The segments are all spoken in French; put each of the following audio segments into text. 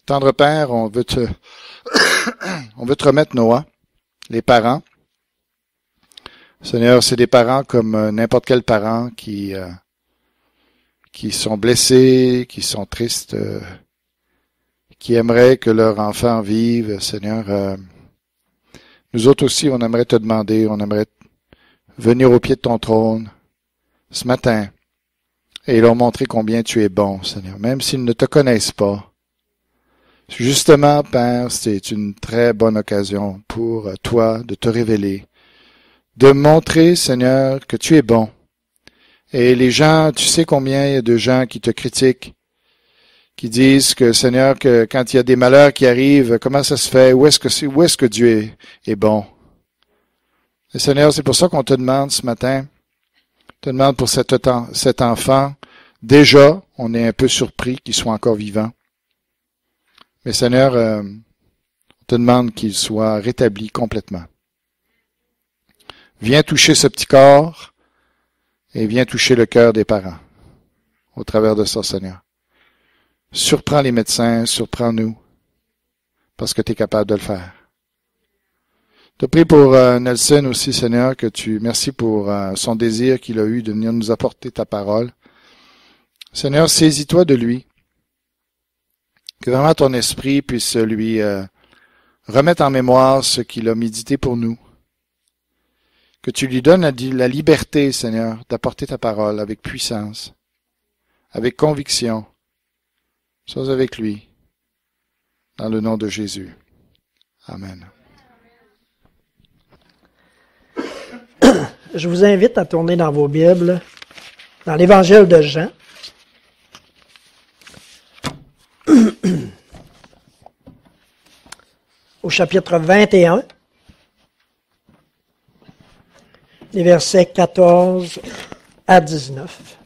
Tendre Père, on veut te remettre Noah, les parents. Seigneur, c'est des parents comme n'importe quel parent qui sont blessés, qui sont tristes, qui aimeraient que leur enfant vive. Seigneur, nous autres aussi, on aimerait te demander, on aimerait venir au pied de ton trône ce matin et leur montrer combien tu es bon, Seigneur, même s'ils ne te connaissent pas. Justement, Père, c'est une très bonne occasion pour toi de te révéler, de montrer, Seigneur, que tu es bon. Et les gens, tu sais combien il y a de gens qui te critiquent, qui disent que, Seigneur, que quand il y a des malheurs qui arrivent, comment ça se fait? Où est-ce que Dieu est bon? Et Seigneur, c'est pour ça qu'on te demande ce matin, te demande pour cet enfant. Déjà, on est un peu surpris qu'il soit encore vivant. Mais Seigneur, on te demande qu'il soit rétabli complètement. Viens toucher ce petit corps et viens toucher le cœur des parents au travers de ça, Seigneur. Surprends les médecins, surprends-nous, parce que tu es capable de le faire. Je te prie pour Nelson aussi, Seigneur, merci pour son désir qu'il a eu de venir nous apporter ta parole. Seigneur, saisis-toi de lui. Que vraiment ton esprit puisse lui remettre en mémoire ce qu'il a médité pour nous. Que tu lui donnes la liberté, Seigneur, d'apporter ta parole avec puissance, avec conviction. Sois avec lui, dans le nom de Jésus. Amen. Je vous invite à tourner dans vos Bibles, dans l'Évangile de Jean. Au chapitre 21, les versets 14 à 19.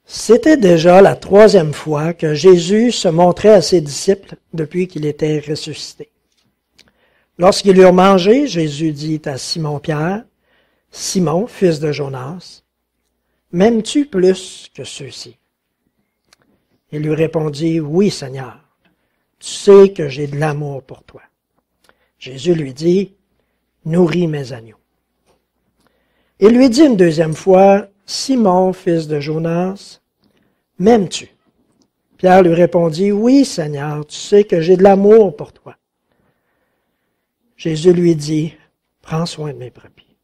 C'était déjà la 3e fois que Jésus se montrait à ses disciples depuis qu'il était ressuscité. Lorsqu'ils eurent mangé, Jésus dit à Simon-Pierre, « Simon, fils de Jonas, m'aimes-tu plus que ceux-ci? » Il lui répondit, « Oui, Seigneur, tu sais que j'ai de l'amour pour toi. » Jésus lui dit, « Nourris mes agneaux. » Il lui dit une 2e fois, « Simon, fils de Jonas, m'aimes-tu? » Pierre lui répondit, « Oui, Seigneur, tu sais que j'ai de l'amour pour toi. » Jésus lui dit, « Prends soin de mes brebis. »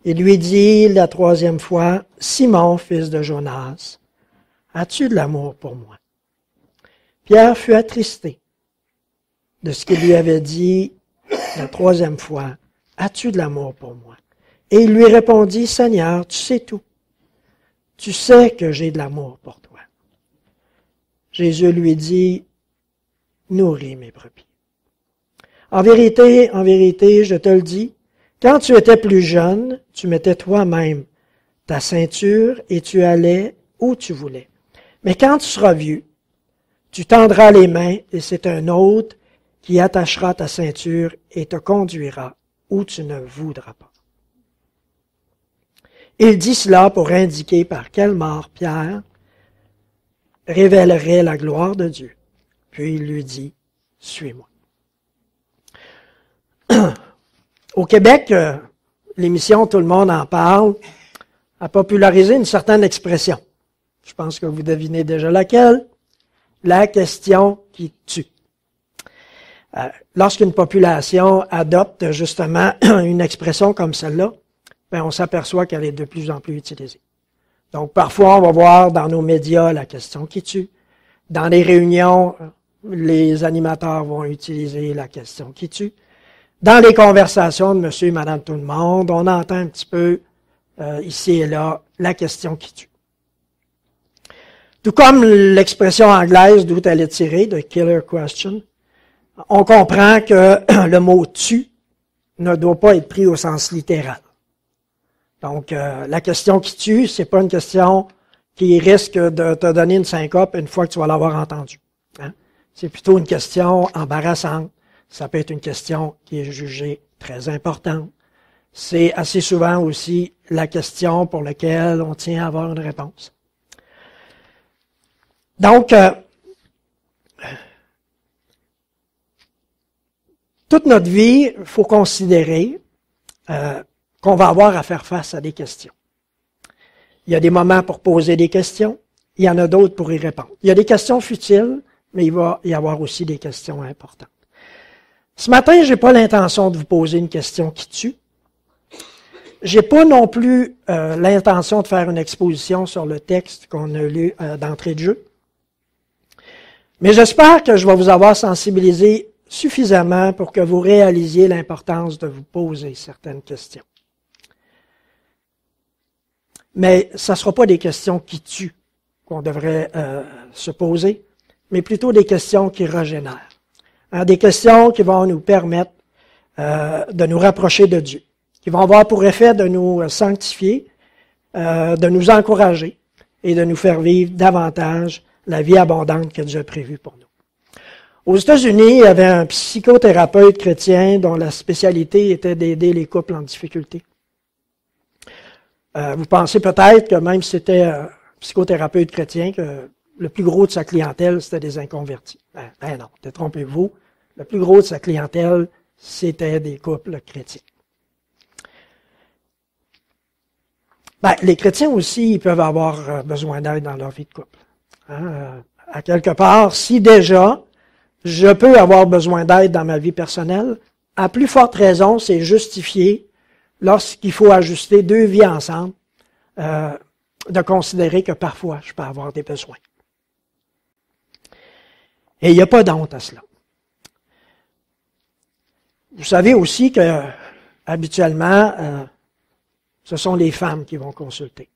Il lui dit la 3e fois, « Simon, fils de Jonas, as-tu de l'amour pour moi? » Pierre fut attristé de ce qu'il lui avait dit la 3e fois, « As-tu de l'amour pour moi? » Et il lui répondit, « Seigneur, tu sais tout. Tu sais que j'ai de l'amour pour toi. » Jésus lui dit, « Nourris mes brebis. En vérité, je te le dis, quand tu étais plus jeune, tu mettais toi-même ta ceinture et tu allais où tu voulais. Mais quand tu seras vieux, tu tendras les mains et c'est un autre qui attachera ta ceinture et te conduira où tu ne voudras pas. » Il dit cela pour indiquer par quelle mort Pierre révélerait la gloire de Dieu. Puis il lui dit, « Suis-moi. » Au Québec, l'émission Tout le monde en parle a popularisé une certaine expression. Je pense que vous devinez déjà laquelle. La question qui tue. Lorsqu'une population adopte justement une expression comme celle-là, ben on s'aperçoit qu'elle est de plus en plus utilisée. Donc parfois, on va voir dans nos médias la question qui tue. Dans les réunions, les animateurs vont utiliser la question qui tue. Dans les conversations de monsieur et madame tout le monde, on entend un petit peu ici et là la question qui tue. Tout comme l'expression anglaise d'où elle est tirée, de killer question, on comprend que le mot tue ne doit pas être pris au sens littéral. Donc, la question qui tue, c'est pas une question qui risque de te donner une syncope une fois que tu vas l'avoir entendue. Hein? c'est plutôt une question embarrassante. Ça peut être une question qui est jugée très importante. C'est assez souvent aussi la question pour laquelle on tient à avoir une réponse. Donc, toute notre vie, il faut considérer qu'on va avoir à faire face à des questions. Il y a des moments pour poser des questions, il y en a d'autres pour y répondre. Il y a des questions futiles, mais il va y avoir aussi des questions importantes. Ce matin, j'ai pas l'intention de vous poser une question qui tue. J'ai pas non plus l'intention de faire une exposition sur le texte qu'on a lu d'entrée de jeu. Mais j'espère que je vais vous avoir sensibilisé suffisamment pour que vous réalisiez l'importance de vous poser certaines questions. Mais ça ne sera pas des questions qui tuent qu'on devrait se poser, mais plutôt des questions qui régénèrent. Des questions qui vont nous permettre de nous rapprocher de Dieu, qui vont avoir pour effet de nous sanctifier, de nous encourager et de nous faire vivre davantage la vie abondante que Dieu a prévue pour nous. Aux États-Unis, il y avait un psychothérapeute chrétien dont la spécialité était d'aider les couples en difficulté. Vous pensez peut-être que même si c'était un psychothérapeute chrétien, que le plus gros de sa clientèle, c'était des inconvertis. Ben non, détrompez-vous. Le plus gros de sa clientèle, c'était des couples chrétiens. Ben, les chrétiens aussi, ils peuvent avoir besoin d'aide dans leur vie de couple. À quelque part, si déjà, je peux avoir besoin d'aide dans ma vie personnelle, à plus forte raison, c'est justifié lorsqu'il faut ajuster deux vies ensemble, de considérer que parfois, je peux avoir des besoins. Et il n'y a pas d'honte à cela. Vous savez aussi que, habituellement, ce sont les femmes qui vont consulter.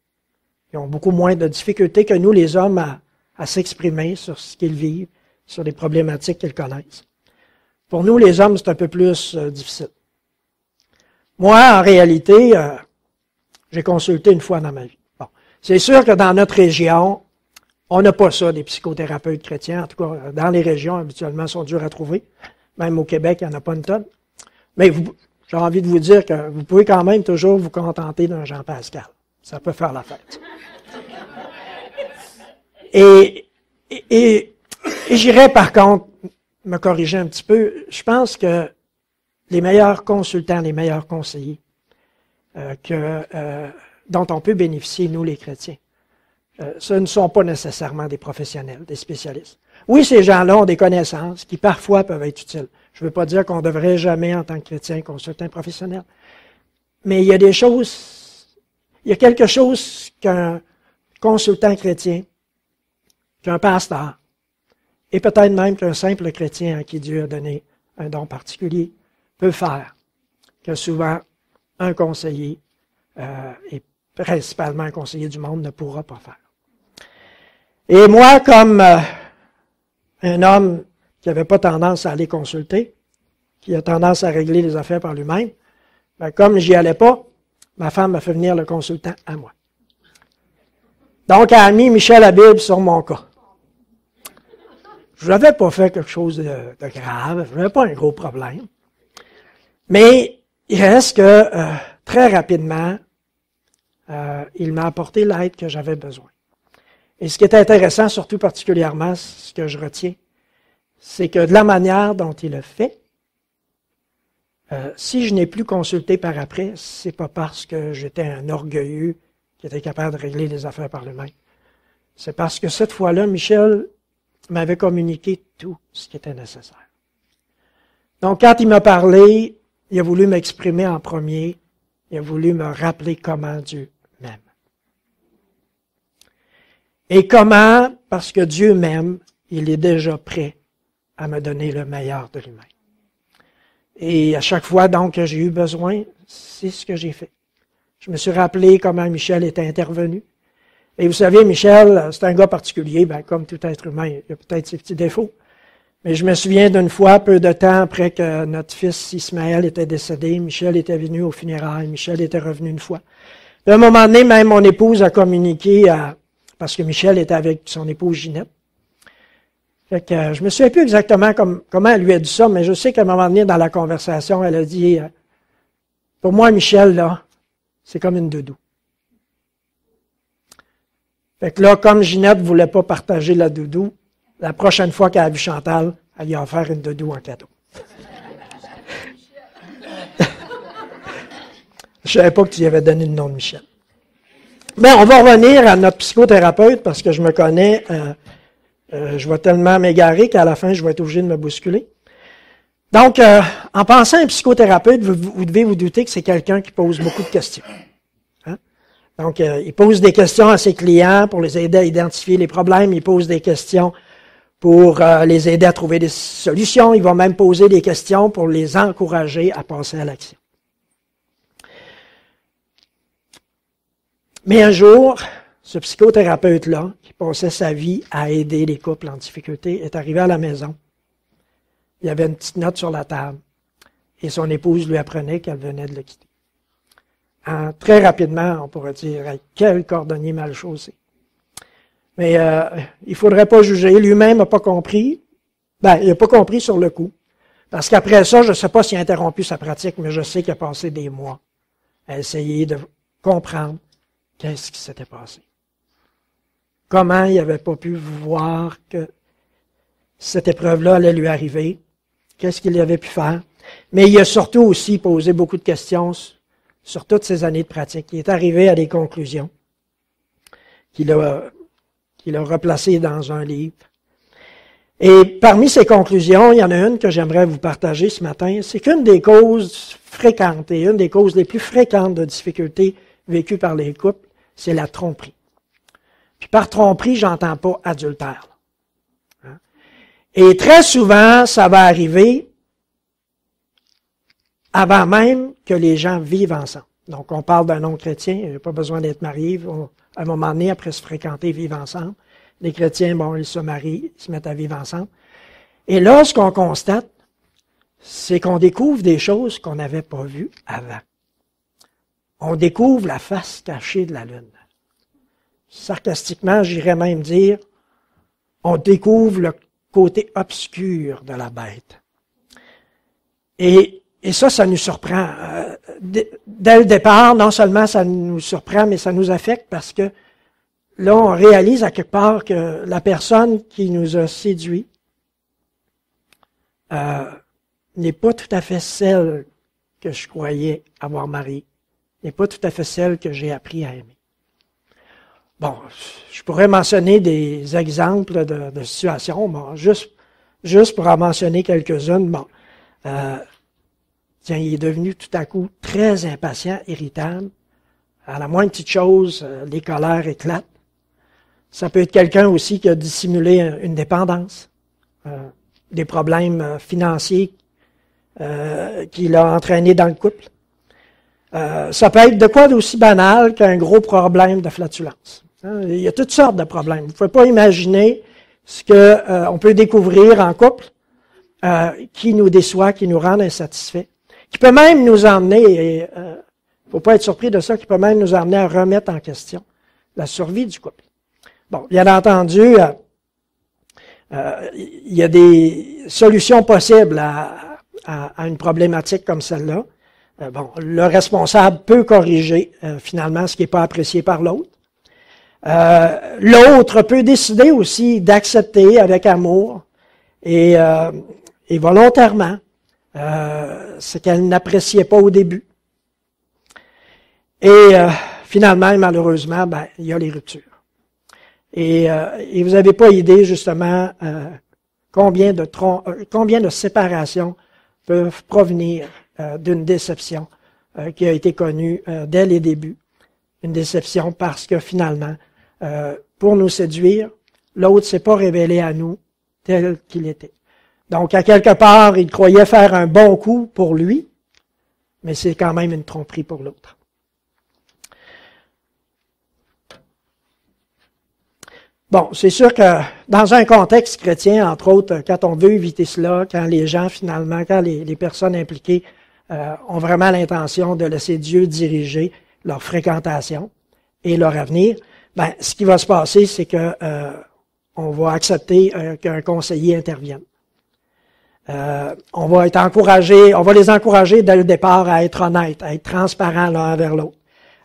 Ils ont beaucoup moins de difficultés que nous, les hommes, à s'exprimer sur ce qu'ils vivent, sur les problématiques qu'ils connaissent. Pour nous, les hommes, c'est un peu plus difficile. Moi, en réalité, j'ai consulté une fois dans ma vie. Bon, c'est sûr que dans notre région, on n'a pas ça, des psychothérapeutes chrétiens. En tout cas, dans les régions, habituellement, ils sont durs à trouver. Même au Québec, il n'y en a pas une tonne. Mais j'ai envie de vous dire que vous pouvez quand même toujours vous contenter d'un Jean Pascal. Ça peut faire la fête. Et j'irais par contre me corriger un petit peu. Je pense que les meilleurs consultants, les meilleurs conseillers dont on peut bénéficier, nous les chrétiens, ce ne sont pas nécessairement des professionnels, des spécialistes. Oui, ces gens-là ont des connaissances qui parfois peuvent être utiles. Je ne veux pas dire qu'on ne devrait jamais, en tant que chrétien, consulter un professionnel. Mais il y a des choses, il y a quelque chose qu'un consultant chrétien, qu'un pasteur, et peut-être même qu'un simple chrétien à qui Dieu a donné un don particulier, peut faire, que souvent un conseiller, et principalement un conseiller du monde, ne pourra pas faire. Et moi, comme un homme qui n'avait pas tendance à aller consulter, qui a tendance à régler les affaires par lui-même, ben, comme j'y allais pas, ma femme m'a fait venir le consultant à moi. Donc, elle a mis Michel la Bible sur mon cas. Je n'avais pas fait quelque chose de grave, je n'avais pas un gros problème. Mais il reste que très rapidement, il m'a apporté l'aide que j'avais besoin. Et ce qui est intéressant, surtout particulièrement, ce que je retiens, c'est que de la manière dont il a fait, si je n'ai plus consulté par après, c'est pas parce que j'étais un orgueilleux qui était capable de régler les affaires par lui-même. C'est parce que cette fois-là, Michel m'avait communiqué tout ce qui était nécessaire. Donc, quand il m'a parlé, il a voulu m'exprimer en premier, il a voulu me rappeler comment Dieu m'aime. Et comment, parce que Dieu m'aime, il est déjà prêt à me donner le meilleur de lui-même. Et à chaque fois, donc, que j'ai eu besoin, c'est ce que j'ai fait. Je me suis rappelé comment Michel était intervenu. Et vous savez, Michel, c'est un gars particulier, ben, comme tout être humain, il a peut-être ses petits défauts. Mais je me souviens d'une fois, peu de temps après que notre fils Ismaël était décédé, Michel était venu aux funérailles, Michel était revenu une fois. Puis à un moment donné, même mon épouse a communiqué, parce que Michel était avec son épouse Ginette. Fait que je me souviens plus exactement comment elle lui a dit ça, mais je sais qu'à un moment donné, dans la conversation, elle a dit, pour moi, Michel, là, c'est comme une doudou. Fait que là, comme Ginette ne voulait pas partager la doudou, la prochaine fois qu'elle a vu Chantal, elle lui a offert une doudou en cadeau. Je savais pas que tu lui avais donné le nom de Michel. Mais on va revenir à notre psychothérapeute parce que je me connais, je vais tellement m'égarer qu'à la fin, je vais être obligé de me bousculer. Donc, en pensant à un psychothérapeute, vous devez vous douter que c'est quelqu'un qui pose beaucoup de questions. Hein? Donc, il pose des questions à ses clients pour les aider à identifier les problèmes. Il pose des questions pour les aider à trouver des solutions. Il va même poser des questions pour les encourager à passer à l'action. Mais un jour, ce psychothérapeute-là, qui passait sa vie à aider les couples en difficulté, est arrivé à la maison. Il y avait une petite note sur la table. Et son épouse lui apprenait qu'elle venait de le quitter. Très rapidement, on pourrait dire, quel cordonnier mal chaussé. Mais il ne faudrait pas juger. Lui-même n'a pas compris. Il n'a pas compris sur le coup. Parce qu'après ça, je ne sais pas s'il a interrompu sa pratique, mais je sais qu'il a passé des mois à essayer de comprendre qu'est-ce qui s'était passé. Comment il n'avait pas pu voir que cette épreuve-là allait lui arriver. Qu'est-ce qu'il avait pu faire. Mais il a surtout aussi posé beaucoup de questions sur toutes ces années de pratique. Il est arrivé à des conclusions qu'il a replacées dans un livre. Et parmi ces conclusions, il y en a une que j'aimerais vous partager ce matin. C'est qu'une des causes fréquentes et une des causes les plus fréquentes de difficultés vécues par les couples, c'est la tromperie. Puis par tromperie, j'entends pas adultère. Hein? Et très souvent, ça va arriver avant même que les gens vivent ensemble. Donc, on parle d'un non-chrétien, il n'y a pas besoin d'être marié. À un moment donné, après se fréquenter, vivre ensemble. Les chrétiens, ils se marient, ils se mettent à vivre ensemble. Et là, ce qu'on constate, c'est qu'on découvre des choses qu'on n'avait pas vues avant. On découvre la face cachée de la lune. Sarcastiquement, j'irais même dire, on découvre le côté obscur de la bête. Et ça nous surprend. Dès le départ, non seulement ça nous surprend, mais ça nous affecte parce que là, on réalise à quelque part que la personne qui nous a séduits n'est pas tout à fait celle que je croyais avoir mariée, n'est pas tout à fait celle que j'ai appris à aimer. Bon, je pourrais mentionner des exemples de situations, juste pour en mentionner quelques-unes. Tiens, il est devenu tout à coup très impatient, irritable. À la moindre petite chose, les colères éclatent. Ça peut être quelqu'un aussi qui a dissimulé une dépendance, des problèmes financiers qui l'a entraîné dans le couple. Ça peut être de quoi d'aussi banal qu'un gros problème de flatulence. Il y a toutes sortes de problèmes. Vous ne pouvez pas imaginer ce qu'on peut découvrir en couple qui nous déçoit, qui nous rend insatisfaits, qui peut même nous emmener, et il ne faut pas être surpris de ça, qui peut même nous emmener à remettre en question la survie du couple. Bon, bien entendu, il y a des solutions possibles à une problématique comme celle-là. Le responsable peut corriger finalement ce qui n'est pas apprécié par l'autre. L'autre peut décider aussi d'accepter avec amour et volontairement ce qu'elle n'appréciait pas au début. Et finalement, malheureusement, il y a les ruptures. Et vous n'avez pas idée, justement, combien de séparations peuvent provenir d'une déception qui a été connue dès les débuts. Une déception parce que finalement, pour nous séduire, l'autre ne s'est pas révélé à nous tel qu'il était. Donc, à quelque part, il croyait faire un bon coup pour lui, mais c'est quand même une tromperie pour l'autre. Bon, c'est sûr que dans un contexte chrétien, entre autres, quand on veut éviter cela, quand les gens finalement, quand les personnes impliquées ont vraiment l'intention de laisser Dieu diriger leur fréquentation et leur avenir, ce qui va se passer, c'est que on va accepter qu'un conseiller intervienne. On va être encouragé, on va les encourager dès le départ à être honnêtes, à être transparents l'un envers l'autre,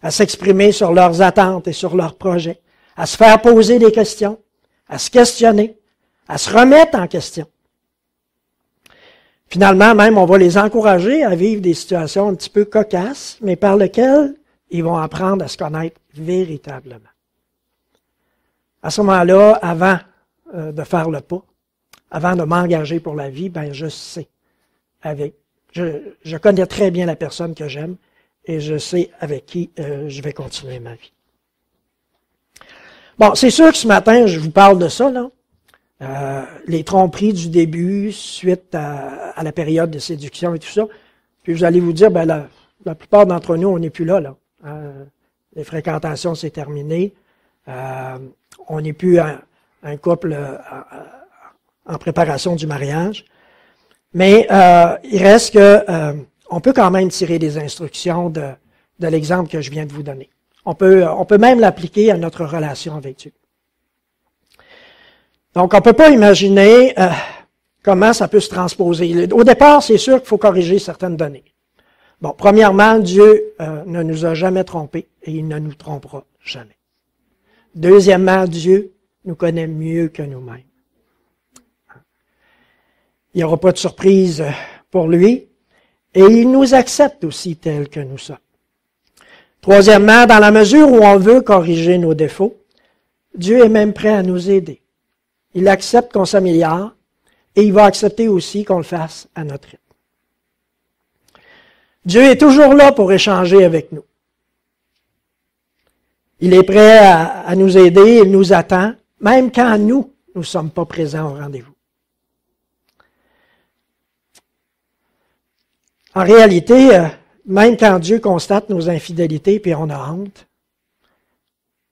à s'exprimer sur leurs attentes et sur leurs projets, à se faire poser des questions, à se questionner, à se remettre en question. Finalement, même, on va les encourager à vivre des situations un petit peu cocasses, mais par lesquelles ils vont apprendre à se connaître véritablement. À ce moment-là, avant de faire le pas, avant de m'engager pour la vie, ben je sais je connais très bien la personne que j'aime et je sais avec qui je vais continuer ma vie. Bon, c'est sûr que ce matin, je vous parle de ça, là. Les tromperies du début, suite à la période de séduction et tout ça. Puis vous allez vous dire, ben la plupart d'entre nous, on n'est plus là. Les fréquentations, c'est terminé. On n'est plus un couple en préparation du mariage. Mais il reste que on peut quand même tirer des instructions de l'exemple que je viens de vous donner. On peut même l'appliquer à notre relation avec Dieu. Donc, on ne peut pas imaginer comment ça peut se transposer. Au départ, c'est sûr qu'il faut corriger certaines données. Bon, premièrement, Dieu ne nous a jamais trompés et il ne nous trompera jamais. Deuxièmement, Dieu nous connaît mieux que nous-mêmes. Il n'y aura pas de surprise pour lui et il nous accepte aussi tels que nous sommes. Troisièmement, dans la mesure où on veut corriger nos défauts, Dieu est même prêt à nous aider. Il accepte qu'on s'améliore et il va accepter aussi qu'on le fasse à notre rythme. Dieu est toujours là pour échanger avec nous. Il est prêt à nous aider, il nous attend, même quand nous ne sommes pas présents au rendez-vous. En réalité, même quand Dieu constate nos infidélités puis on a honte,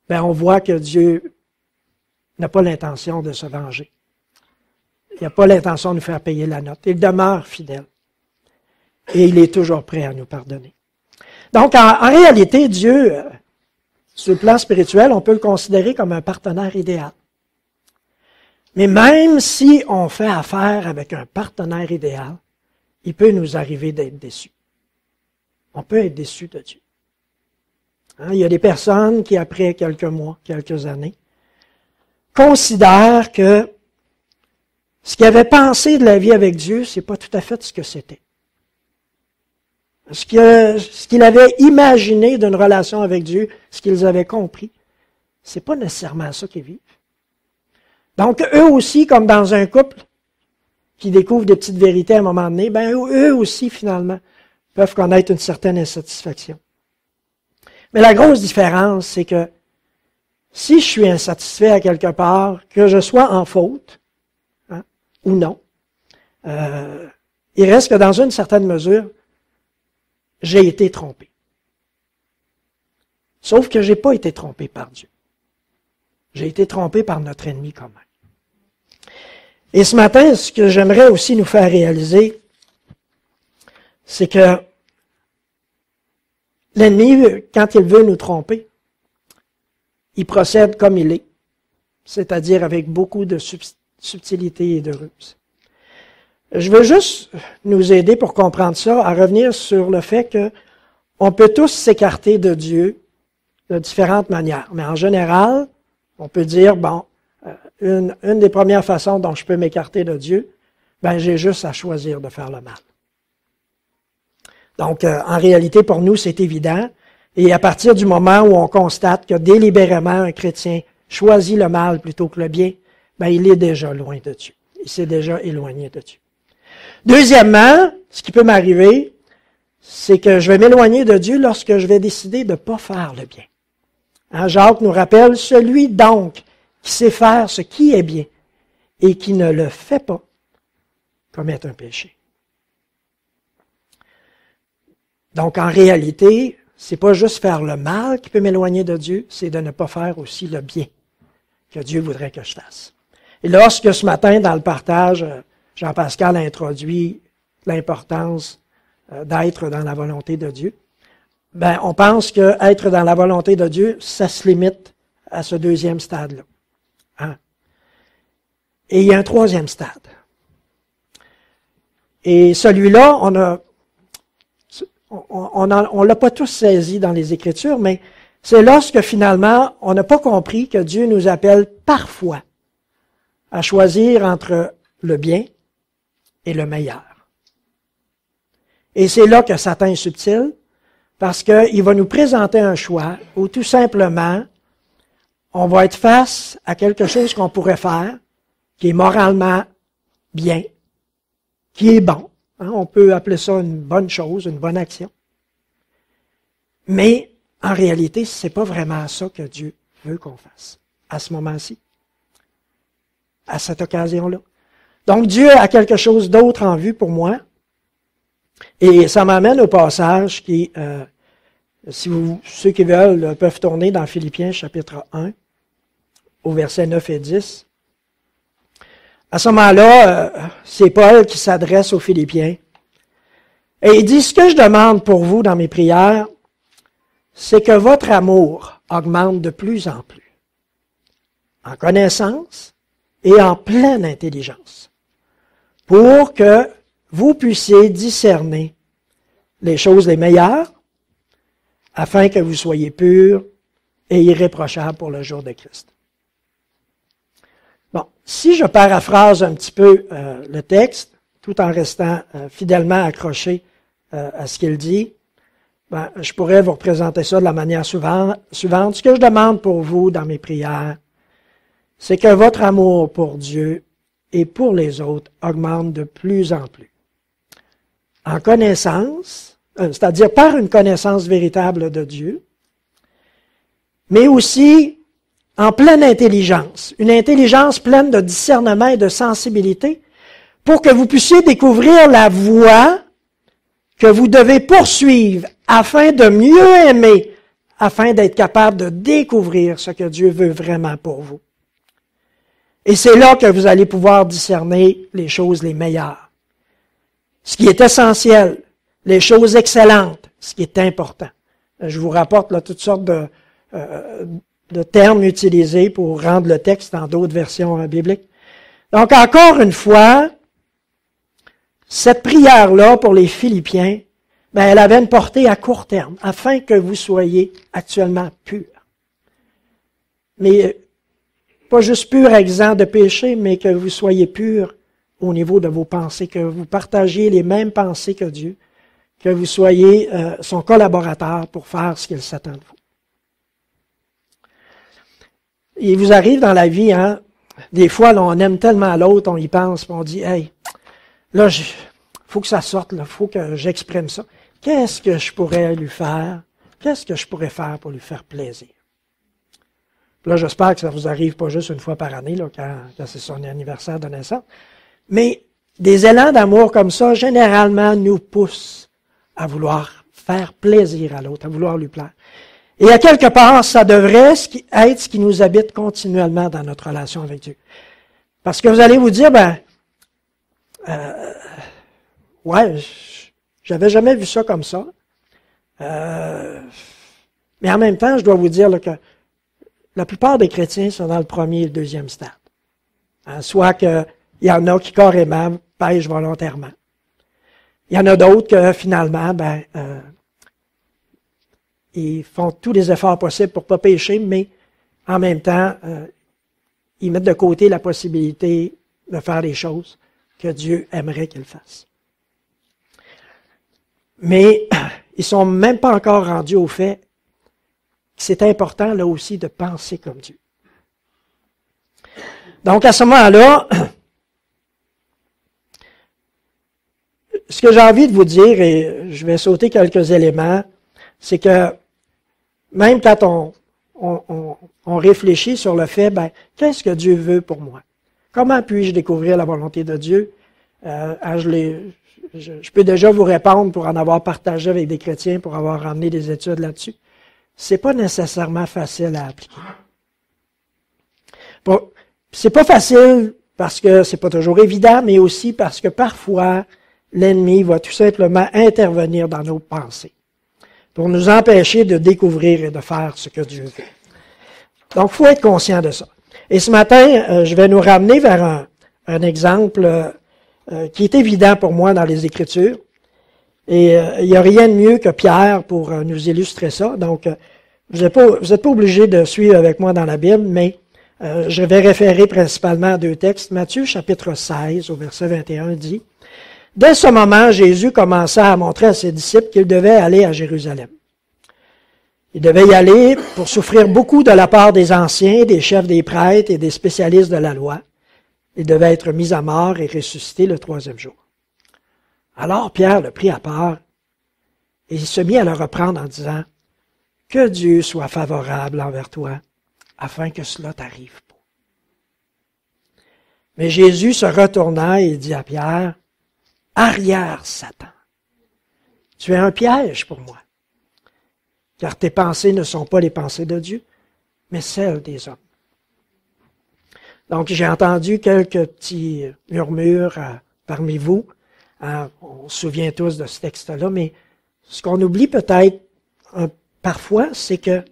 ben on voit que Dieu n'a pas l'intention de se venger. Il n'a pas l'intention de nous faire payer la note. Il demeure fidèle. Et il est toujours prêt à nous pardonner. Donc, en réalité, Dieu, sur le plan spirituel, on peut le considérer comme un partenaire idéal. Mais même si on fait affaire avec un partenaire idéal, il peut nous arriver d'être déçus. On peut être déçu de Dieu. Il y a des personnes qui, après quelques mois, quelques années, considèrent que ce qu'ils avaient pensé de la vie avec Dieu, c'est pas tout à fait ce que c'était. Ce qu'ils avaient imaginé d'une relation avec Dieu, ce qu'ils avaient compris, c'est pas nécessairement ça qu'ils vivent. Donc, eux aussi, comme dans un couple qui découvre des petites vérités à un moment donné, ben eux aussi, finalement, peuvent connaître une certaine insatisfaction. Mais la grosse différence, c'est que si je suis insatisfait à quelque part, que je sois en faute, ou non, il reste que dans une certaine mesure, j'ai été trompé. Sauf que je n'ai pas été trompé par Dieu. J'ai été trompé par notre ennemi commun. Et ce matin, ce que j'aimerais aussi nous faire réaliser, c'est que l'ennemi, quand il veut nous tromper, il procède comme il est, c'est-à-dire avec beaucoup de subtilité et de ruse. Je veux juste nous aider pour comprendre ça, à revenir sur le fait que on peut tous s'écarter de Dieu de différentes manières. Mais en général, on peut dire, bon, une des premières façons dont je peux m'écarter de Dieu, ben j'ai juste à choisir de faire le mal. Donc, en réalité, pour nous, c'est évident. Et à partir du moment où on constate que délibérément un chrétien choisit le mal plutôt que le bien, ben il est déjà loin de Dieu. Il s'est déjà éloigné de Dieu. Deuxièmement, ce qui peut m'arriver, c'est que je vais m'éloigner de Dieu lorsque je vais décider de ne pas faire le bien. Jacques nous rappelle, celui donc qui sait faire ce qui est bien et qui ne le fait pas commet un péché. Donc en réalité, c'est pas juste faire le mal qui peut m'éloigner de Dieu, c'est de ne pas faire aussi le bien que Dieu voudrait que je fasse. Et lorsque ce matin, dans le partage, Jean-Pascal a introduit l'importance d'être dans la volonté de Dieu, ben, on pense que être dans la volonté de Dieu, ça se limite à ce deuxième stade-là. Et il y a un troisième stade. Et celui-là, on l'a pas tous saisi dans les Écritures, mais c'est lorsque finalement, on n'a pas compris que Dieu nous appelle parfois à choisir entre le bien et le meilleur. Et c'est là que Satan est subtil, parce qu'il va nous présenter un choix où tout simplement, on va être face à quelque chose qu'on pourrait faire, qui est moralement bien, qui est bon. Hein, on peut appeler ça une bonne chose, une bonne action. Mais en réalité, c'est pas vraiment ça que Dieu veut qu'on fasse à ce moment-ci, à cette occasion-là. Donc Dieu a quelque chose d'autre en vue pour moi. Et ça m'amène au passage qui, ceux qui veulent peuvent tourner dans Philippiens chapitre 1, au verset 9 et 10. À ce moment-là, c'est Paul qui s'adresse aux Philippiens. Et il dit, ce que je demande pour vous dans mes prières, c'est que votre amour augmente de plus en plus, en connaissance et en pleine intelligence, pour que vous puissiez discerner les choses les meilleures, afin que vous soyez purs et irréprochables pour le jour de Christ. Bon, si je paraphrase un petit peu le texte, tout en restant fidèlement accroché à ce qu'il dit, ben, je pourrais vous représenter ça de la manière suivante. Ce que je demande pour vous dans mes prières, c'est que votre amour pour Dieu et pour les autres augmente de plus en plus. En connaissance, c'est-à-dire par une connaissance véritable de Dieu, mais aussi en pleine intelligence, une intelligence pleine de discernement et de sensibilité, pour que vous puissiez découvrir la voie que vous devez poursuivre afin de mieux aimer, afin d'être capable de découvrir ce que Dieu veut vraiment pour vous. Et c'est là que vous allez pouvoir discerner les choses les meilleures. Ce qui est essentiel, les choses excellentes, ce qui est important. Je vous rapporte là, toutes sortes de termes utilisés pour rendre le texte dans d'autres versions bibliques. Donc, encore une fois, cette prière-là pour les Philippiens, ben, elle avait une portée à court terme, afin que vous soyez actuellement purs. Mais pas juste purs, exempts de péché, mais que vous soyez purs au niveau de vos pensées, que vous partagiez les mêmes pensées que Dieu, que vous soyez son collaborateur pour faire ce qu'il s'attend de vous. Il vous arrive dans la vie, hein, des fois, là, on aime tellement l'autre, on y pense, puis on dit, hey, là, faut que ça sorte, là, faut que j'exprime ça. Qu'est-ce que je pourrais lui faire? Qu'est-ce que je pourrais faire pour lui faire plaisir? Puis là, j'espère que ça vous arrive pas juste une fois par année, là, quand c'est son anniversaire de naissance. Mais des élans d'amour comme ça, généralement, nous poussent à vouloir faire plaisir à l'autre, à vouloir lui plaire. Et à quelque part, ça devrait être ce qui nous habite continuellement dans notre relation avec Dieu. Parce que vous allez vous dire, ouais, j'avais jamais vu ça comme ça. Mais en même temps, je dois vous dire là, que la plupart des chrétiens sont dans le premier et le deuxième stade. Hein, soit qu'il y en a qui carrément pêchent volontairement. Il y en a d'autres que finalement, ils font tous les efforts possibles pour ne pas pécher, mais en même temps, ils mettent de côté la possibilité de faire les choses que Dieu aimerait qu'ils fassent. Mais ils ne sont même pas encore rendus au fait que c'est important là aussi de penser comme Dieu. Donc à ce moment-là, ce que j'ai envie de vous dire, et je vais sauter quelques éléments, c'est que même quand on réfléchit sur le fait, qu'est-ce que Dieu veut pour moi? Comment puis-je découvrir la volonté de Dieu? Je peux déjà vous répondre pour en avoir partagé avec des chrétiens, pour avoir ramené des études là-dessus. C'est pas nécessairement facile à appliquer. Bon, c'est pas facile parce que c'est pas toujours évident, mais aussi parce que parfois, l'ennemi va tout simplement intervenir dans nos pensées pour nous empêcher de découvrir et de faire ce que Dieu veut. Donc, il faut être conscient de ça. Et ce matin, je vais nous ramener vers un exemple qui est évident pour moi dans les Écritures. Et il n'y a rien de mieux que Pierre pour nous illustrer ça. Donc, vous n'êtes pas obligé de suivre avec moi dans la Bible, mais je vais référer principalement à deux textes. Matthieu, chapitre 16, au verset 21, dit « Dès ce moment, Jésus commença à montrer à ses disciples qu'il devait aller à Jérusalem. Il devait y aller pour souffrir beaucoup de la part des anciens, des chefs des prêtres et des spécialistes de la loi. Il devait être mis à mort et ressuscité le troisième jour. Alors Pierre le prit à part et il se mit à le reprendre en disant « Que Dieu soit favorable envers toi, afin que cela t'arrive pas. » Mais Jésus se retourna et dit à Pierre « Arrière, Satan, tu es un piège pour moi. Car tes pensées ne sont pas les pensées de Dieu, mais celles des hommes. » Donc, j'ai entendu quelques petits murmures parmi vous. On se souvient tous de ce texte-là, mais ce qu'on oublie peut-être parfois, c'est que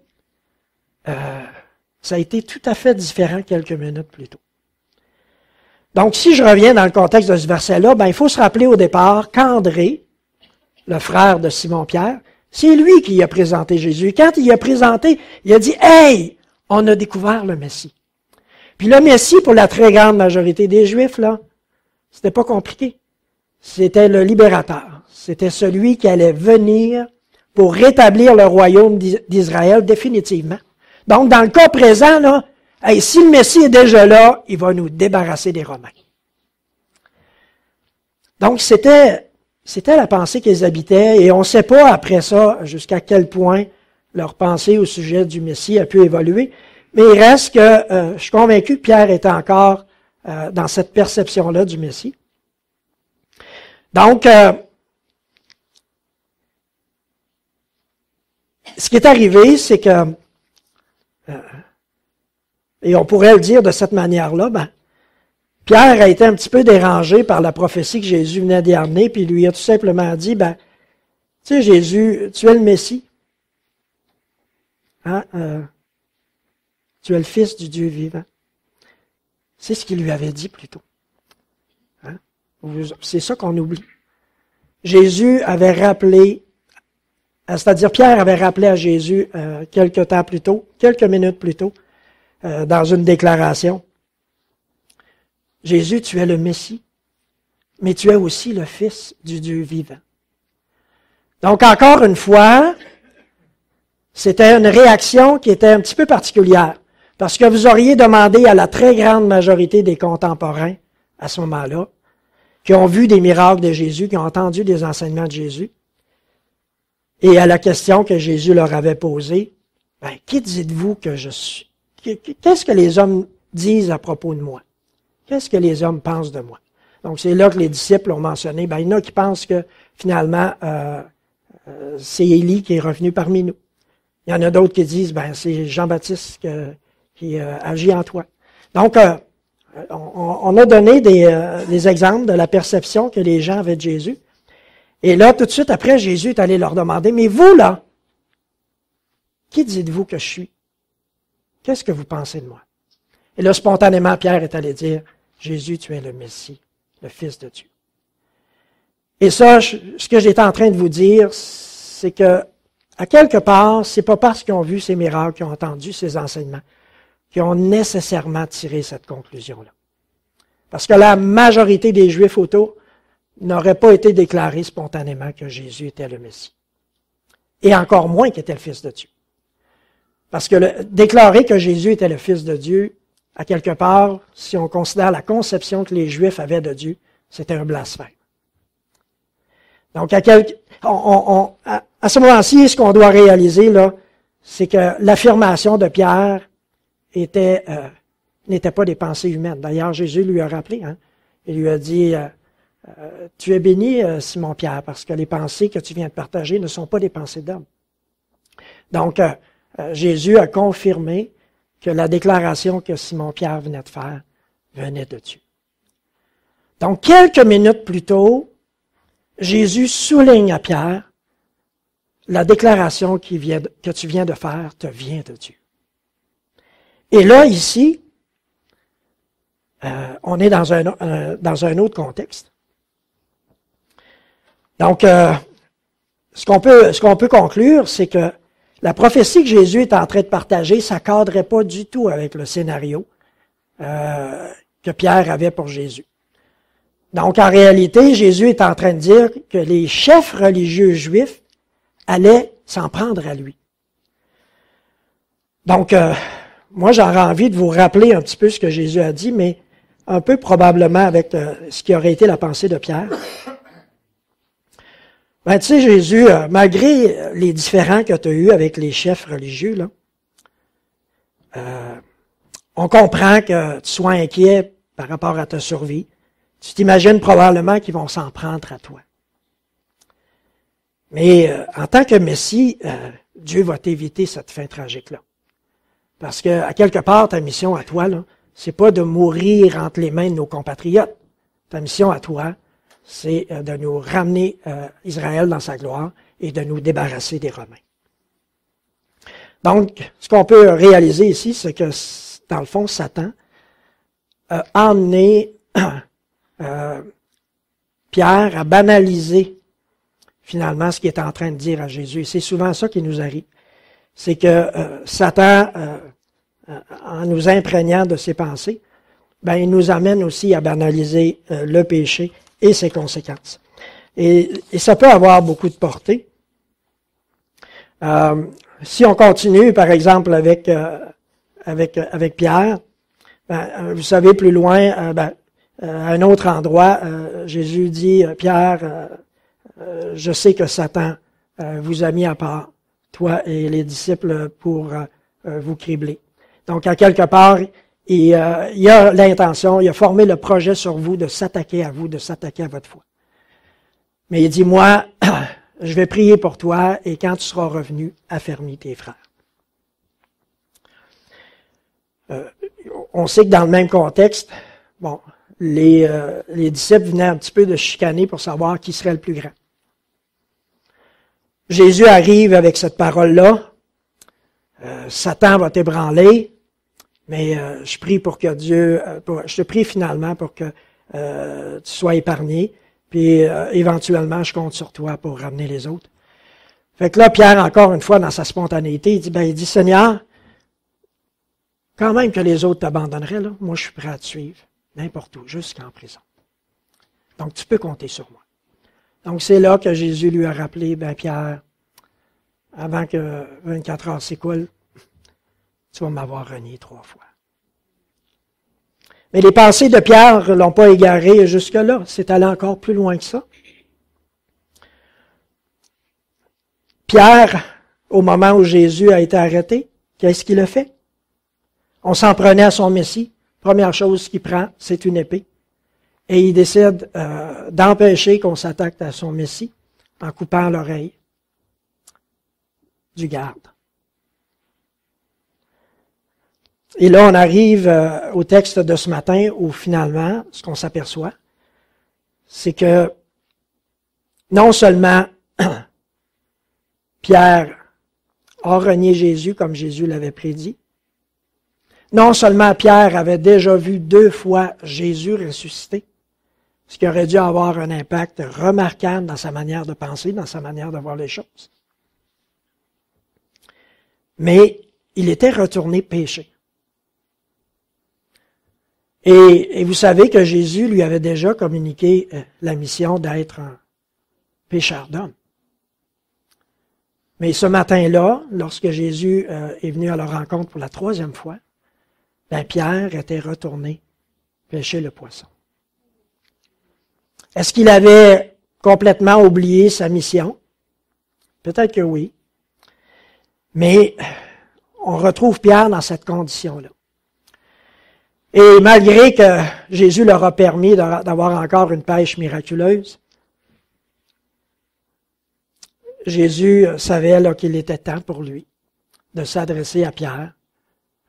ça a été tout à fait différent quelques minutes plus tôt. Donc, si je reviens dans le contexte de ce verset-là, il faut se rappeler au départ qu'André, le frère de Simon-Pierre, c'est lui qui a présenté Jésus. Quand il a présenté, il a dit « Hey, on a découvert le Messie. » Puis le Messie, pour la très grande majorité des Juifs, là, c'était pas compliqué. C'était le libérateur. C'était celui qui allait venir pour rétablir le royaume d'Israël définitivement. Donc, dans le cas présent, là, hey, si le Messie est déjà là, il va nous débarrasser des Romains. Donc, c'était la pensée qu'ils habitaient, et on ne sait pas après ça jusqu'à quel point leur pensée au sujet du Messie a pu évoluer, mais il reste que je suis convaincu que Pierre était encore dans cette perception-là du Messie. Donc, ce qui est arrivé, c'est que, et on pourrait le dire de cette manière-là, Pierre a été un petit peu dérangé par la prophétie que Jésus venait d'y amener, puis il lui a tout simplement dit, tu sais, Jésus, tu es le Messie. Hein? Tu es le Fils du Dieu vivant. C'est ce qu'il lui avait dit plus tôt. Hein? C'est ça qu'on oublie. Jésus avait rappelé, c'est-à-dire Pierre avait rappelé à Jésus quelques temps plus tôt, quelques minutes plus tôt, dans une déclaration. Jésus, tu es le Messie, mais tu es aussi le Fils du Dieu vivant. Donc, encore une fois, c'était une réaction qui était un petit peu particulière, parce que vous auriez demandé à la très grande majorité des contemporains, à ce moment-là, qui ont vu des miracles de Jésus, qui ont entendu des enseignements de Jésus, et à la question que Jésus leur avait posée, qui dites-vous que je suis? Qu'est-ce que les hommes disent à propos de moi? Qu'est-ce que les hommes pensent de moi? Donc, c'est là que les disciples ont mentionné. Il y en a qui pensent que, finalement, c'est Élie qui est revenu parmi nous. Il y en a d'autres qui disent, c'est Jean-Baptiste qui agit en toi. Donc, on a donné des exemples de la perception que les gens avaient de Jésus. Et là, tout de suite après, Jésus est allé leur demander, mais vous, là, qui dites-vous que je suis? Qu'est-ce que vous pensez de moi? Et là, spontanément, Pierre est allé dire, Jésus, tu es le Messie, le Fils de Dieu. Et ça, ce que j'étais en train de vous dire, c'est que, à quelque part, c'est pas parce qu'ils ont vu ces miracles, qu'ils ont entendu ces enseignements, qu'ils ont nécessairement tiré cette conclusion-là. Parce que la majorité des Juifs autour n'auraient pas été déclarés spontanément que Jésus était le Messie. Et encore moins qu'il était le Fils de Dieu. Parce que déclarer que Jésus était le Fils de Dieu, à quelque part, si on considère la conception que les Juifs avaient de Dieu, c'était un blasphème. Donc, à ce moment-ci, ce qu'on doit réaliser, là, c'est que l'affirmation de Pierre n'était pas des pensées humaines. D'ailleurs, Jésus lui a rappelé, il lui a dit, tu es béni, Simon-Pierre, parce que les pensées que tu viens de partager ne sont pas des pensées d'homme. Donc, Jésus a confirmé que la déclaration que Simon-Pierre venait de faire venait de Dieu. Donc, quelques minutes plus tôt, Jésus souligne à Pierre, la déclaration que tu viens de faire te vient de Dieu. Et là, ici, on est dans un autre contexte. Donc, ce qu'on peut conclure, c'est que la prophétie que Jésus est en train de partager, ça ne cadrait pas du tout avec le scénario que Pierre avait pour Jésus. Donc, en réalité, Jésus est en train de dire que les chefs religieux juifs allaient s'en prendre à lui. Donc, moi, j'aurais envie de vous rappeler un petit peu ce que Jésus a dit, mais un peu probablement avec ce qui aurait été la pensée de Pierre. Ben, tu sais, Jésus, malgré les différends que tu as eus avec les chefs religieux, là, on comprend que tu sois inquiet par rapport à ta survie. Tu t'imagines probablement qu'ils vont s'en prendre à toi. Mais en tant que Messie, Dieu va t'éviter cette fin tragique-là. Parce que, à quelque part, ta mission à toi, là, c'est pas de mourir entre les mains de nos compatriotes. Ta mission à toi, c'est de nous ramener Israël dans sa gloire et de nous débarrasser des Romains. Donc, ce qu'on peut réaliser ici, c'est que, dans le fond, Satan a emmené Pierre à banaliser finalement ce qu'il est en train de dire à Jésus. Et c'est souvent ça qui nous arrive. C'est que Satan, en nous imprégnant de ses pensées, ben, il nous amène aussi à banaliser le péché et ses conséquences. Et ça peut avoir beaucoup de portée. Si on continue, par exemple, avec Pierre, ben, vous savez, plus loin, à un autre endroit, Jésus dit, Pierre, je sais que Satan vous a mis à part, toi et les disciples, pour vous cribler. Donc, à quelque part, il a l'intention, il a formé le projet sur vous de s'attaquer à vous, de s'attaquer à votre foi. Mais il dit, moi, je vais prier pour toi et quand tu seras revenu, affermis tes frères. On sait que dans le même contexte, bon, les disciples venaient un petit peu de chicaner pour savoir qui serait le plus grand. Jésus arrive avec cette parole-là. Satan va t'ébranler, mais je prie pour que Dieu, je te prie finalement pour que tu sois épargné, puis éventuellement je compte sur toi pour ramener les autres. Fait que là, Pierre, encore une fois, dans sa spontanéité, il dit, Seigneur, quand même que les autres t'abandonneraient, là, moi je suis prêt à te suivre, n'importe où, jusqu'en prison. Donc tu peux compter sur moi. Donc c'est là que Jésus lui a rappelé, Pierre, avant que 24 heures s'écoulent, tu vas m'avoir renié 3 fois. Mais les pensées de Pierre ne l'ont pas égaré jusque-là. C'est allé encore plus loin que ça. Pierre, au moment où Jésus a été arrêté, qu'est-ce qu'il a fait? On s'en prenait à son Messie. Première chose qu'il prend, c'est une épée. Et il décide d'empêcher qu'on s'attaque à son Messie en coupant l'oreille du garde. Et là, on arrive au texte de ce matin où finalement, ce qu'on s'aperçoit, c'est que non seulement Pierre a renié Jésus comme Jésus l'avait prédit, non seulement Pierre avait déjà vu 2 fois Jésus ressusciter, ce qui aurait dû avoir un impact remarquable dans sa manière de penser, dans sa manière de voir les choses, mais il était retourné pécher. Et vous savez que Jésus lui avait déjà communiqué la mission d'être un pécheur d'hommes. Mais ce matin-là, lorsque Jésus est venu à leur rencontre pour la 3e fois, Pierre était retourné pêcher le poisson. Est-ce qu'il avait complètement oublié sa mission? Peut-être que oui. Mais on retrouve Pierre dans cette condition-là. Et malgré que Jésus leur a permis d'avoir encore une pêche miraculeuse, Jésus savait là, qu'il était temps pour lui de s'adresser à Pierre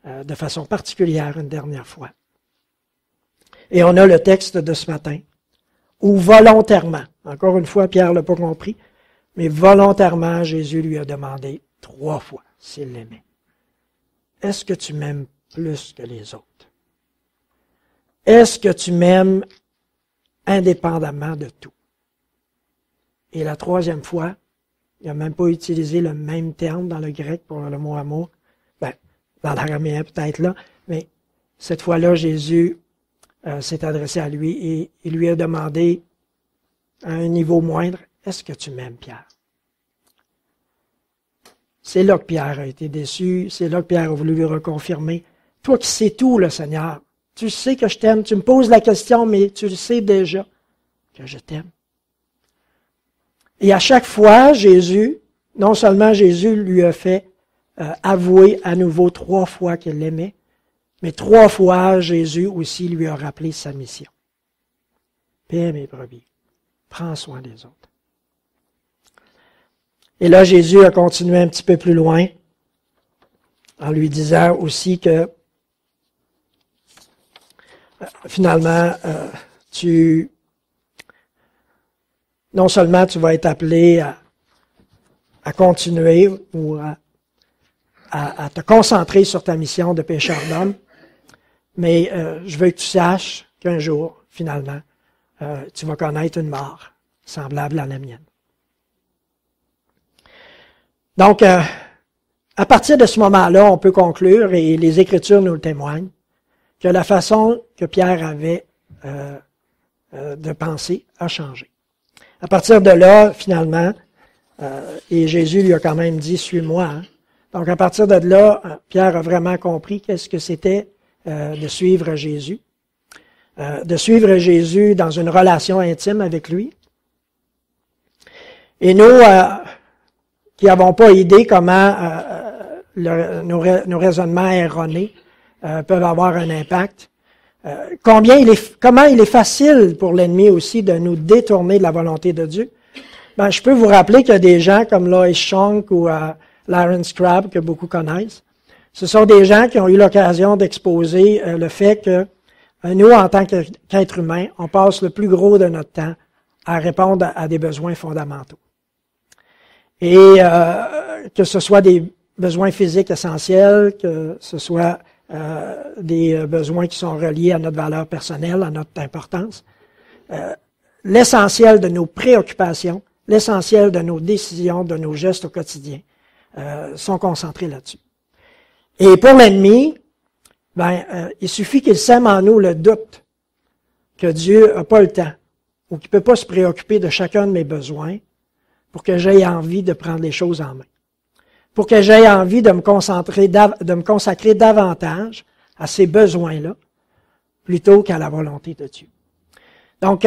de façon particulière une dernière fois. Et on a le texte de ce matin, où volontairement, encore une fois, Pierre ne l'a pas compris, mais volontairement, Jésus lui a demandé 3 fois s'il l'aimait. Est-ce que tu m'aimes plus que les autres? est-ce que tu m'aimes indépendamment de tout? Et la troisième fois, il n'a même pas utilisé le même terme dans le grec pour le mot amour. Ben, dans l'araméen peut-être là, mais cette fois-là, Jésus s'est adressé à lui et il lui a demandé à un niveau moindre, est-ce que tu m'aimes, Pierre? C'est là que Pierre a été déçu, c'est là que Pierre a voulu lui reconfirmer. Toi qui sais tout, le Seigneur, tu sais que je t'aime, tu me poses la question, mais tu le sais déjà que je t'aime. Et à chaque fois, Jésus, non seulement Jésus lui a fait avouer à nouveau 3 fois qu'il l'aimait, mais 3 fois, Jésus aussi lui a rappelé sa mission. Paix mes brebis, prends soin des autres. Et là, Jésus a continué un petit peu plus loin en lui disant aussi que finalement, non seulement tu vas être appelé à continuer ou à te concentrer sur ta mission de pécheur d'homme, mais je veux que tu saches qu'un jour, finalement, tu vas connaître une mort semblable à la mienne. Donc, à partir de ce moment-là, on peut conclure, et les Écritures nous le témoignent, que la façon que Pierre avait de penser a changé. À partir de là, finalement, et Jésus lui a quand même dit « Suis-moi ». Hein. Donc, à partir de là, Pierre a vraiment compris qu'est-ce que c'était de suivre Jésus. De suivre Jésus dans une relation intime avec lui. Et nous, qui n'avons pas idée comment nos raisonnements erronés peuvent avoir un impact, comment il est facile pour l'ennemi aussi de nous détourner de la volonté de Dieu. Ben, je peux vous rappeler qu'il y a des gens comme Lois Schonk ou Lawrence Crabb, que beaucoup connaissent. Ce sont des gens qui ont eu l'occasion d'exposer le fait que nous, en tant qu'êtres humains, on passe le plus gros de notre temps à répondre à des besoins fondamentaux. Et que ce soit des besoins physiques essentiels, que ce soit des besoins qui sont reliés à notre valeur personnelle, à notre importance. L'essentiel de nos préoccupations, l'essentiel de nos décisions, de nos gestes au quotidien sont concentrés là-dessus. Et pour l'ennemi, il suffit qu'il sème en nous le doute que Dieu n'a pas le temps ou qu'il ne peut pas se préoccuper de chacun de mes besoins pour que j'aie envie de prendre les choses en main. Pour que j'aie envie de me consacrer davantage à ces besoins-là, plutôt qu'à la volonté de Dieu. Donc,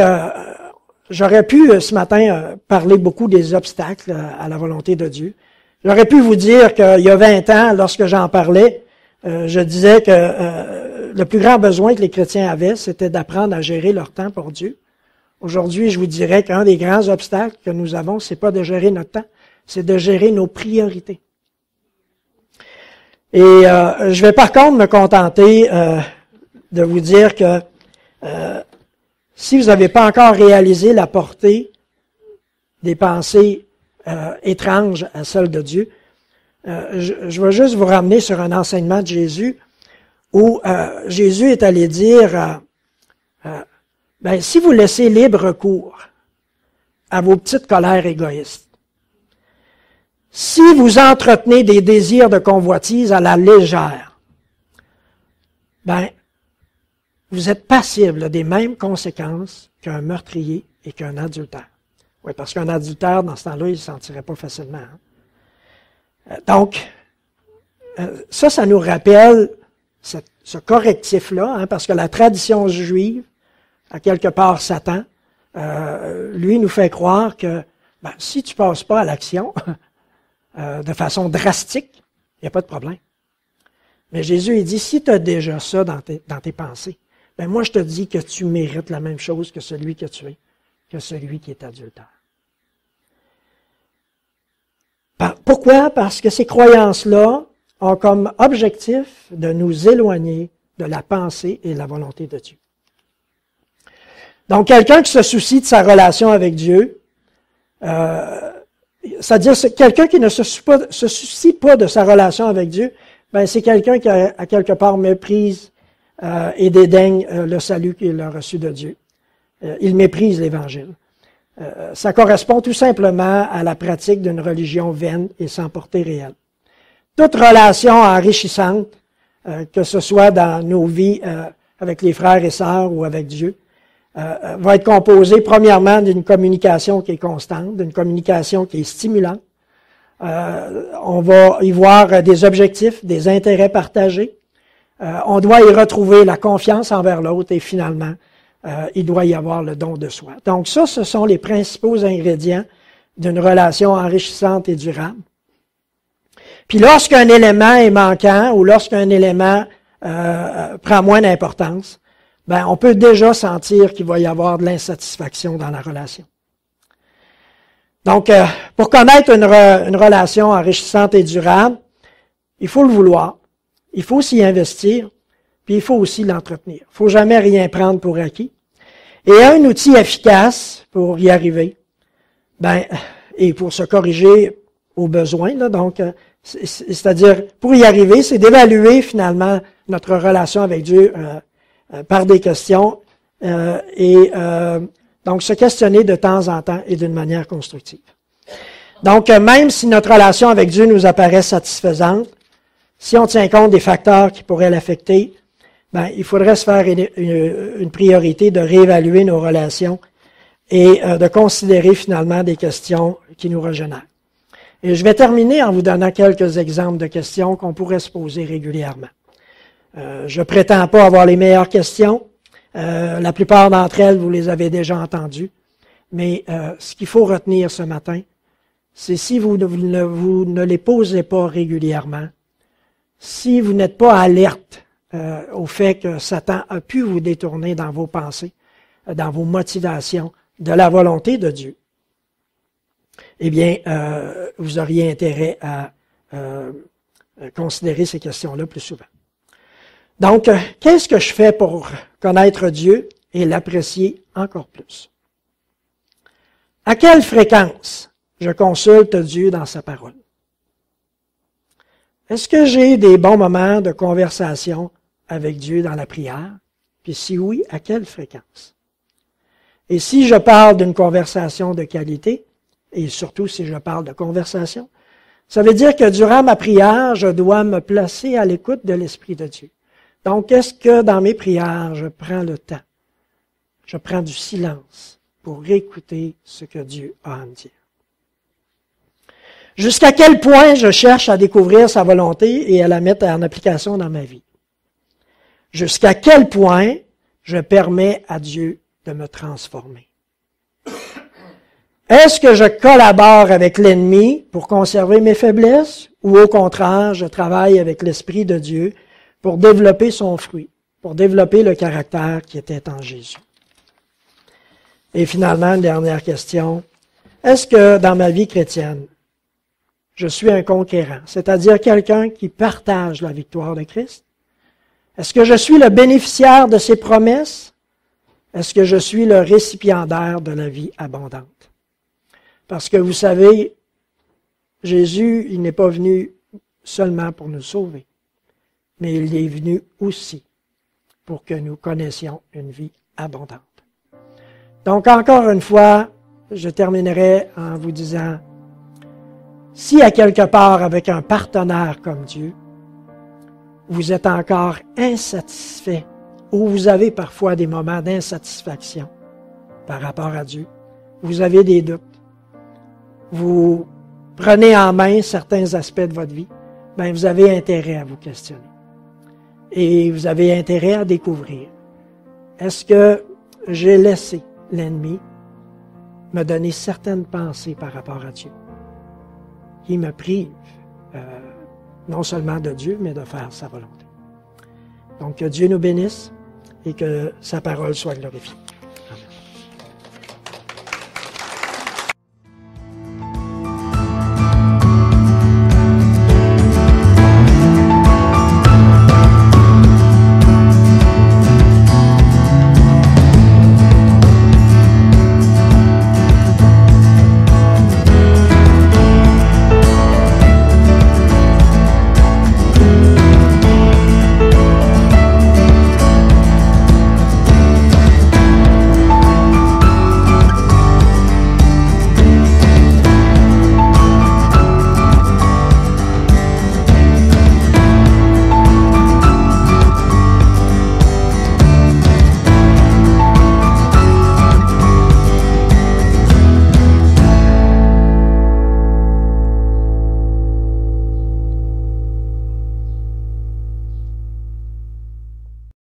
j'aurais pu ce matin parler beaucoup des obstacles à la volonté de Dieu. J'aurais pu vous dire qu'il y a 20 ans, lorsque j'en parlais, je disais que le plus grand besoin que les chrétiens avaient, c'était d'apprendre à gérer leur temps pour Dieu. Aujourd'hui, je vous dirais qu'un des grands obstacles que nous avons, c'est pas de gérer notre temps, c'est de gérer nos priorités. Et je vais par contre me contenter de vous dire que si vous n'avez pas encore réalisé la portée des pensées étranges à celles de Dieu, je vais juste vous ramener sur un enseignement de Jésus où Jésus est allé dire si vous laissez libre cours à vos petites colères égoïstes, si vous entretenez des désirs de convoitise à la légère, vous êtes passible des mêmes conséquences qu'un meurtrier et qu'un adultère. Oui, parce qu'un adultère, dans ce temps-là, il ne s'en tirait pas facilement. Hein. Donc, ça nous rappelle ce correctif-là, hein, parce que la tradition juive, à quelque part Satan, lui nous fait croire que si tu ne passes pas à l'action de façon drastique, il n'y a pas de problème. Mais Jésus, il dit, si tu as déjà ça dans tes pensées, moi je te dis que tu mérites la même chose que celui que tu es, que celui qui est adultère. Pourquoi? Parce que ces croyances-là ont comme objectif de nous éloigner de la pensée et de la volonté de Dieu. Donc, quelqu'un qui se soucie de sa relation avec Dieu, c'est-à-dire quelqu'un qui ne se soucie pas de sa relation avec Dieu, c'est quelqu'un qui, à quelque part, méprise et dédaignent le salut qu'il a reçu de Dieu. Ils méprisent l'Évangile. Ça correspond tout simplement à la pratique d'une religion vaine et sans portée réelle. Toute relation enrichissante, que ce soit dans nos vies avec les frères et sœurs ou avec Dieu, va être composée premièrement d'une communication qui est constante, d'une communication qui est stimulante. On va y voir des objectifs, des intérêts partagés. On doit y retrouver la confiance envers l'autre et finalement, il doit y avoir le don de soi. Donc ça, ce sont les principaux ingrédients d'une relation enrichissante et durable. Puis lorsqu'un élément est manquant ou lorsqu'un élément prend moins d'importance, ben on peut déjà sentir qu'il va y avoir de l'insatisfaction dans la relation. Donc, pour connaître une relation enrichissante et durable, il faut le vouloir, il faut s'y investir, puis il faut aussi l'entretenir. Il ne faut jamais rien prendre pour acquis. Et un outil efficace pour y arriver, et pour se corriger aux besoins, là, donc, c'est-à-dire, pour y arriver, c'est d'évaluer finalement notre relation avec Dieu par des questions donc se questionner de temps en temps et d'une manière constructive. Donc, même si notre relation avec Dieu nous apparaît satisfaisante, si on tient compte des facteurs qui pourraient l'affecter, il faudrait se faire une priorité de réévaluer nos relations et de considérer finalement des questions qui nous régénèrent. Et je vais terminer en vous donnant quelques exemples de questions qu'on pourrait se poser régulièrement. Je prétends pas avoir les meilleures questions. La plupart d'entre elles, vous les avez déjà entendues. Mais ce qu'il faut retenir ce matin, c'est si vous ne les posez pas régulièrement, si vous n'êtes pas alerte au fait que Satan a pu vous détourner dans vos pensées, dans vos motivations, de la volonté de Dieu, eh bien, vous auriez intérêt à considérer ces questions-là plus souvent. Donc, qu'est-ce que je fais pour connaître Dieu et l'apprécier encore plus? À quelle fréquence je consulte Dieu dans sa parole? Est-ce que j'ai des bons moments de conversation avec Dieu dans la prière? Puis si oui, à quelle fréquence? Et si je parle d'une conversation de qualité, et surtout si je parle de conversation, ça veut dire que durant ma prière, je dois me placer à l'écoute de l'Esprit de Dieu. Donc, est-ce que dans mes prières, je prends le temps, je prends du silence pour écouter ce que Dieu a à me dire? Jusqu'à quel point je cherche à découvrir sa volonté et à la mettre en application dans ma vie? Jusqu'à quel point je permets à Dieu de me transformer? Est-ce que je collabore avec l'ennemi pour conserver mes faiblesses ou au contraire, je travaille avec l'Esprit de Dieu pour développer son fruit, pour développer le caractère qui était en Jésus? Et finalement, une dernière question. Est-ce que dans ma vie chrétienne, je suis un conquérant, c'est-à-dire quelqu'un qui partage la victoire de Christ? Est-ce que je suis le bénéficiaire de ses promesses? Est-ce que je suis le récipiendaire de la vie abondante? Parce que vous savez, Jésus, il n'est pas venu seulement pour nous sauver, mais il est venu aussi pour que nous connaissions une vie abondante. Donc, encore une fois, je terminerai en vous disant, si à quelque part avec un partenaire comme Dieu, vous êtes encore insatisfait ou vous avez parfois des moments d'insatisfaction par rapport à Dieu, vous avez des doutes, vous prenez en main certains aspects de votre vie, vous avez intérêt à vous questionner. Et vous avez intérêt à découvrir. Est-ce que j'ai laissé l'ennemi me donner certaines pensées par rapport à Dieu qui me privent non seulement de Dieu, mais de faire sa volonté? Donc, que Dieu nous bénisse et que sa parole soit glorifiée.